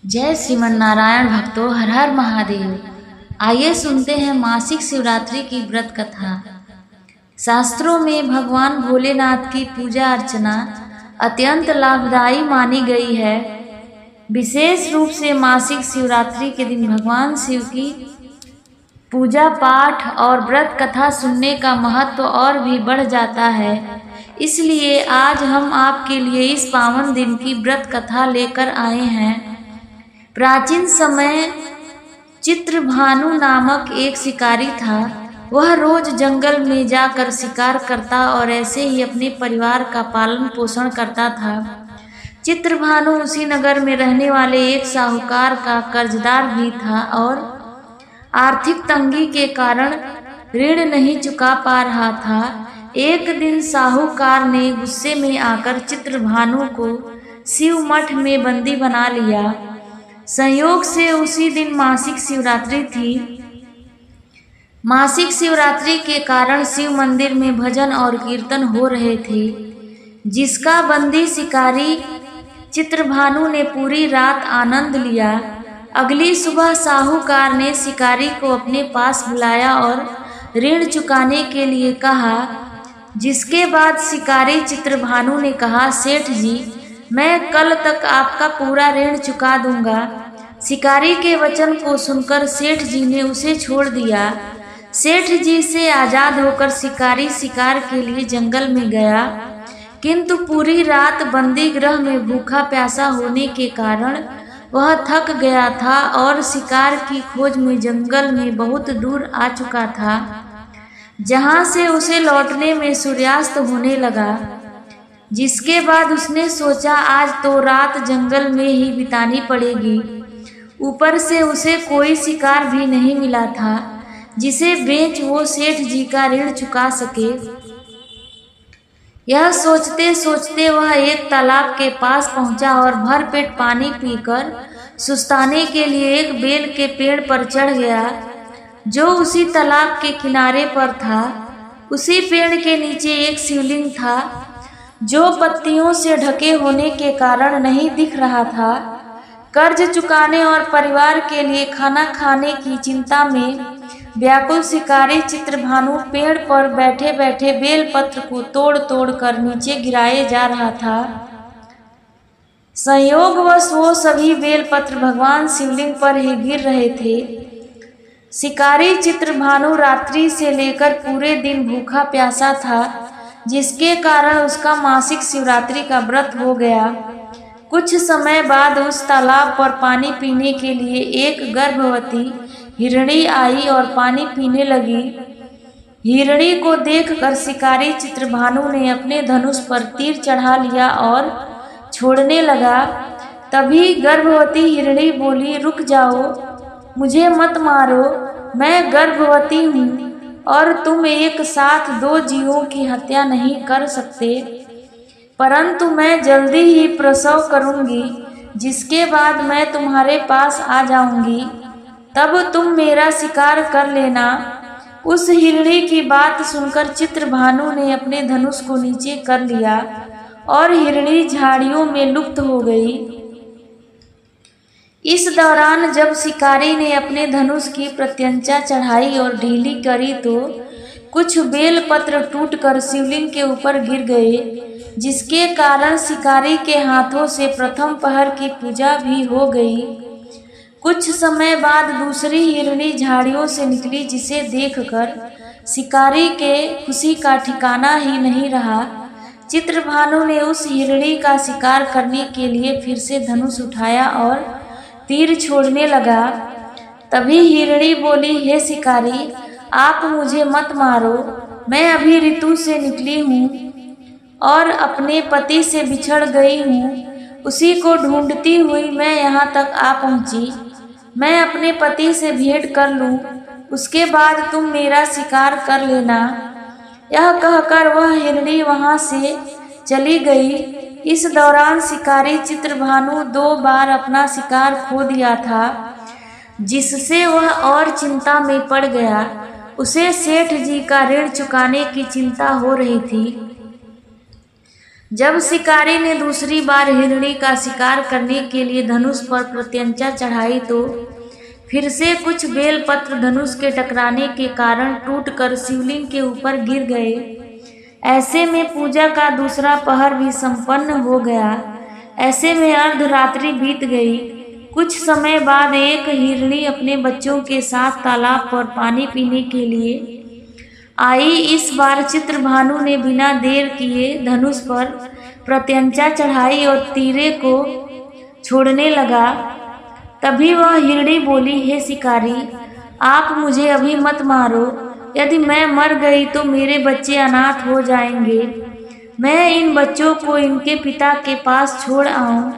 जय श्रीमन नारायण भक्तों, हर हर महादेव। आइए सुनते हैं मासिक शिवरात्रि की व्रत कथा। शास्त्रों में भगवान भोलेनाथ की पूजा अर्चना अत्यंत लाभदायी मानी गई है। विशेष रूप से मासिक शिवरात्रि के दिन भगवान शिव की पूजा पाठ और व्रत कथा सुनने का महत्व और भी बढ़ जाता है। इसलिए आज हम आपके लिए इस पावन दिन की व्रत कथा लेकर आए हैं। प्राचीन समय चित्रभानु नामक एक शिकारी था। वह रोज जंगल में जाकर शिकार करता और ऐसे ही अपने परिवार का पालन पोषण करता था। चित्रभानु उसी नगर में रहने वाले एक साहूकार का कर्जदार भी था और आर्थिक तंगी के कारण ऋण नहीं चुका पा रहा था। एक दिन साहूकार ने गुस्से में आकर चित्रभानु को शिव मठ में बंदी बना लिया। संयोग से उसी दिन मासिक शिवरात्रि थी। मासिक शिवरात्रि के कारण शिव मंदिर में भजन और कीर्तन हो रहे थे, जिसका बंदी शिकारी चित्रभानु ने पूरी रात आनंद लिया। अगली सुबह साहूकार ने शिकारी को अपने पास बुलाया और ऋण चुकाने के लिए कहा, जिसके बाद शिकारी चित्रभानु ने कहा, सेठ जी, मैं कल तक आपका पूरा ऋण चुका दूंगा। शिकारी के वचन को सुनकर सेठ जी ने उसे छोड़ दिया। सेठ जी से आजाद होकर शिकारी शिकार के लिए जंगल में गया, किंतु पूरी रात बंदी गृह में भूखा प्यासा होने के कारण वह थक गया था और शिकार की खोज में जंगल में बहुत दूर आ चुका था, जहां से उसे लौटने में सूर्यास्त होने लगा। जिसके बाद उसने सोचा, आज तो रात जंगल में ही बितानी पड़ेगी। ऊपर से उसे कोई शिकार भी नहीं मिला था जिसे बेच वो सेठ जी का ऋण चुका सके। यह सोचते सोचते वह एक तालाब के पास पहुंचा और भरपेट पानी पीकर सुस्ताने के लिए एक बेल के पेड़ पर चढ़ गया, जो उसी तालाब के किनारे पर था। उसी पेड़ के नीचे एक शिवलिंग था, जो पत्तियों से ढके होने के कारण नहीं दिख रहा था। कर्ज चुकाने और परिवार के लिए खाना खाने की चिंता में व्याकुल शिकारी चित्रभानु पेड़ पर बैठे बैठे बेलपत्र को तोड़ तोड़ कर नीचे गिराए जा रहा था। संयोगवश वो सभी बेलपत्र भगवान शिवलिंग पर ही गिर रहे थे। शिकारी चित्रभानु रात्रि से लेकर पूरे दिन भूखा प्यासा था, जिसके कारण उसका मासिक शिवरात्रि का व्रत हो गया। कुछ समय बाद उस तालाब पर पानी पीने के लिए एक गर्भवती हिरणी आई और पानी पीने लगी। हिरणी को देखकर शिकारी चित्रभानु ने अपने धनुष पर तीर चढ़ा लिया और छोड़ने लगा। तभी गर्भवती हिरणी बोली, रुक जाओ, मुझे मत मारो, मैं गर्भवती हूँ और तुम एक साथ दो जीवों की हत्या नहीं कर सकते, परंतु मैं जल्दी ही प्रसव करूंगी, जिसके बाद मैं तुम्हारे पास आ जाऊंगी, तब तुम मेरा शिकार कर लेना। उस हिरणी की बात सुनकर चित्रभानु ने अपने धनुष को नीचे कर लिया और हिरणी झाड़ियों में लुप्त हो गई। इस दौरान जब शिकारी ने अपने धनुष की प्रत्यंचा चढ़ाई और ढीली करी तो कुछ बेलपत्र टूटकर शिवलिंग के ऊपर गिर गए, जिसके कारण शिकारी के हाथों से प्रथम पहर की पूजा भी हो गई। कुछ समय बाद दूसरी हिरणी झाड़ियों से निकली, जिसे देखकर शिकारी के खुशी का ठिकाना ही नहीं रहा। चित्रभानु ने उस हिरणी का शिकार करने के लिए फिर से धनुष उठाया और तीर छोड़ने लगा। तभी हिरणी बोली, हे शिकारी, आप मुझे मत मारो, मैं अभी ऋतु से निकली हूँ और अपने पति से बिछड़ गई हूँ। उसी को ढूंढती हुई मैं यहाँ तक आ पहुँची। मैं अपने पति से भेंट कर लूँ, उसके बाद तुम मेरा शिकार कर लेना। यह कहकर वह हिरणी वहाँ से चली गई। इस दौरान शिकारी चित्रभानु 2 बार अपना शिकार खो दिया था, जिससे वह और चिंता में पड़ गया। उसे सेठ जी का ऋण चुकाने की चिंता हो रही थी। जब शिकारी ने दूसरी बार हिरणी का शिकार करने के लिए धनुष पर प्रत्यंचा चढ़ाई तो फिर से कुछ बेलपत्र धनुष के टकराने के कारण टूटकर शिवलिंग के ऊपर गिर गए। ऐसे में पूजा का दूसरा पहर भी संपन्न हो गया। ऐसे में अर्धरात्रि बीत गई। कुछ समय बाद एक हिरणी अपने बच्चों के साथ तालाब पर पानी पीने के लिए आई। इस बार चित्रभानु ने बिना देर किए धनुष पर प्रत्यंचा चढ़ाई और तीरे को छोड़ने लगा। तभी वह हिरणी बोली, हे शिकारी, आप मुझे अभी मत मारो। यदि मैं मर गई तो मेरे बच्चे अनाथ हो जाएंगे। मैं इन बच्चों को इनके पिता के पास छोड़ आऊं,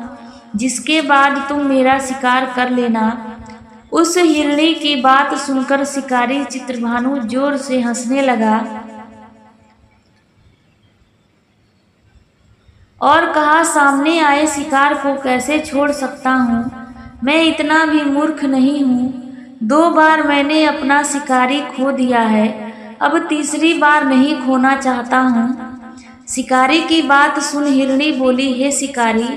जिसके बाद तुम मेरा शिकार कर लेना। उस हिरणी की बात सुनकर शिकारी चित्रभानु जोर से हंसने लगा और कहा, सामने आए शिकार को कैसे छोड़ सकता हूँ? मैं इतना भी मूर्ख नहीं हूँ। 2 बार मैंने अपना शिकारी खो दिया है, अब तीसरी बार नहीं खोना चाहता हूँ। शिकारी की बात सुन हिरणी बोली, हे शिकारी,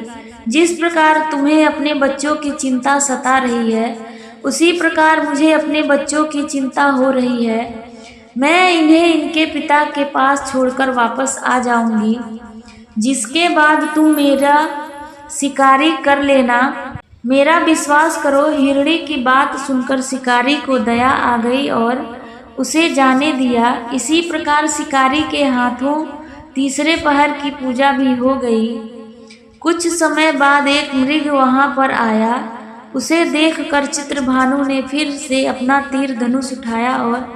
जिस प्रकार तुम्हें अपने बच्चों की चिंता सता रही है, उसी प्रकार मुझे अपने बच्चों की चिंता हो रही है। मैं इन्हें इनके पिता के पास छोड़कर वापस आ जाऊंगी, जिसके बाद तुम मेरा शिकारी कर लेना। मेरा विश्वास करो। हिरणी की बात सुनकर शिकारी को दया आ गई और उसे जाने दिया। इसी प्रकार शिकारी के हाथों तीसरे पहर की पूजा भी हो गई। कुछ समय बाद एक मृग वहां पर आया। उसे देखकर चित्रभानु ने फिर से अपना तीर धनुष उठाया और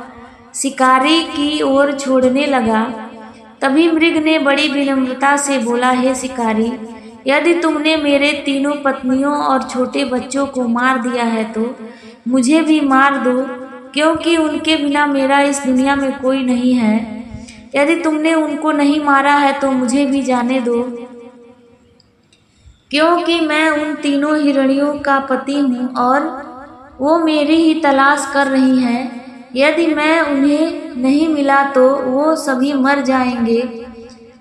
शिकारी की ओर छोड़ने लगा। तभी मृग ने बड़ी विनम्रता से बोला, हे शिकारी, यदि तुमने मेरे 3 पत्नियों और छोटे बच्चों को मार दिया है तो मुझे भी मार दो, क्योंकि उनके बिना मेरा इस दुनिया में कोई नहीं है। यदि तुमने उनको नहीं मारा है तो मुझे भी जाने दो, क्योंकि मैं उन 3 हिरणियों का पति हूँ और वो मेरी ही तलाश कर रही हैं। यदि मैं उन्हें नहीं मिला तो वो सभी मर जाएंगे।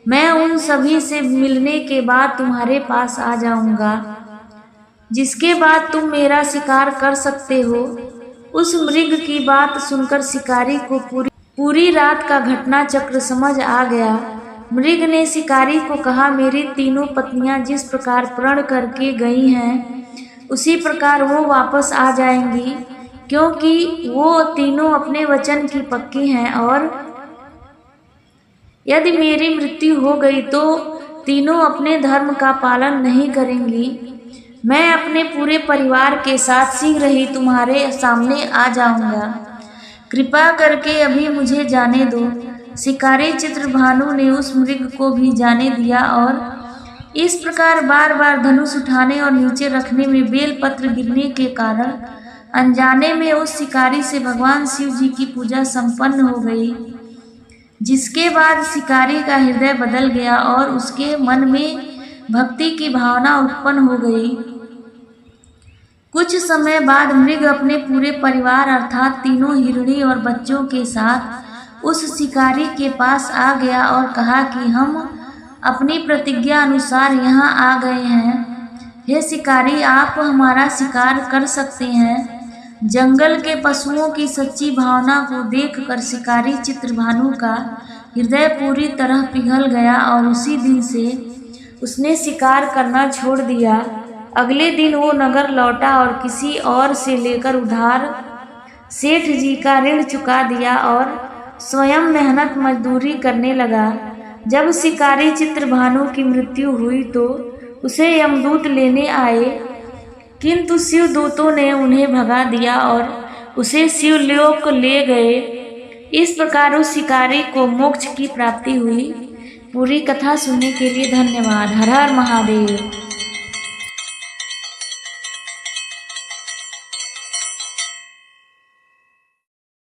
मैं उन सभी से मिलने के बाद तुम्हारे पास आ जाऊंगा, जिसके बाद तुम मेरा शिकार कर सकते हो। उस मृग की बात सुनकर शिकारी को पूरी रात का घटना चक्र समझ आ गया। मृग ने शिकारी को कहा, मेरी 3 पत्नियां जिस प्रकार प्रण करके गई हैं, उसी प्रकार वो वापस आ जाएंगी, क्योंकि वो 3 अपने वचन की पक्की हैं। और यदि मेरी मृत्यु हो गई तो 3 अपने धर्म का पालन नहीं करेंगी। मैं अपने पूरे परिवार के साथ शीघ्र ही तुम्हारे सामने आ जाऊंगा। कृपा करके अभी मुझे जाने दो। शिकारी चित्रभानु ने उस मृग को भी जाने दिया और इस प्रकार बार बार धनुष उठाने और नीचे रखने में बेलपत्र गिरने के कारण अनजाने में उस शिकारी से भगवान शिव जी की पूजा संपन्न हो गई, जिसके बाद शिकारी का हृदय बदल गया और उसके मन में भक्ति की भावना उत्पन्न हो गई। कुछ समय बाद मृग अपने पूरे परिवार अर्थात 3 हिरणी और बच्चों के साथ उस शिकारी के पास आ गया और कहा कि हम अपनी प्रतिज्ञा अनुसार यहाँ आ गए हैं। हे शिकारी, आप हमारा शिकार कर सकते हैं। जंगल के पशुओं की सच्ची भावना को देखकर शिकारी चित्रभानु का हृदय पूरी तरह पिघल गया और उसी दिन से उसने शिकार करना छोड़ दिया। अगले दिन वो नगर लौटा और किसी और से लेकर उधार सेठ जी का ऋण चुका दिया और स्वयं मेहनत मजदूरी करने लगा। जब शिकारी चित्रभानु की मृत्यु हुई तो उसे यमदूत लेने आए, किंतु शिवदूतों ने उन्हें भगा दिया और उसे शिवलोक ले गए। इस प्रकार उस शिकारी को मोक्ष की प्राप्ति हुई। पूरी कथा सुनने के लिए धन्यवाद। हर हर महादेव।